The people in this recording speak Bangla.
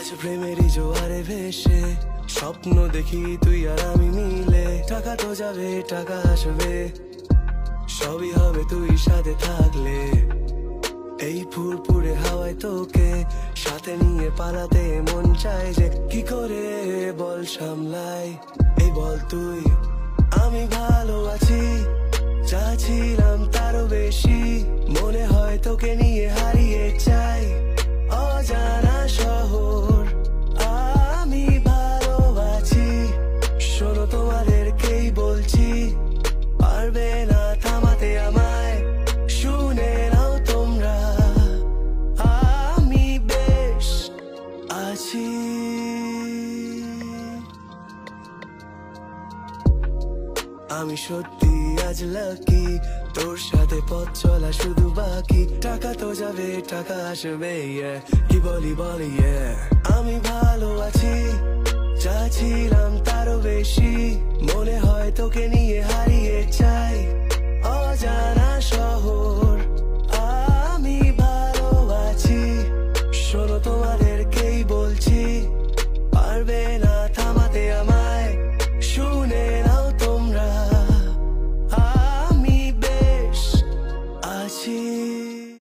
আজ প্রেমেরই জোয়ারে ভেসে স্বপ্ন দেখি তুই আর আমি মিলে। টাকা তো যাবে টাকা আসবে, সবই হবে তুই সাথে থাকলে। এই ফুরফুরে হাওয়ায় তোকে সাথে নিয়ে পালাতে মন চায় যে, কি করে বল সামলাই এই বল তুই। আমি ভালো আছি, যা ছিলাম তারও বেশি, মনে হয় তোকে নিয়ে হারিয়ে চাই অজানা শহর। আমি ভালো আছি, শোনো তোমাদেরকেই বলছি, পারবে না থামাতে আমায়, শুনে নাও তোমরা, আমি বেশ আছি। আমি সত্যি আজ লাকি, তোর সাথে পথ চলা শুধু বাকি। টাকা তো যাবে টাকা আসবে, কি বলি বলি আমি ভালো আছি, যা ছিলাম তারও বেশি, মনে হয় তোকে নিয়ে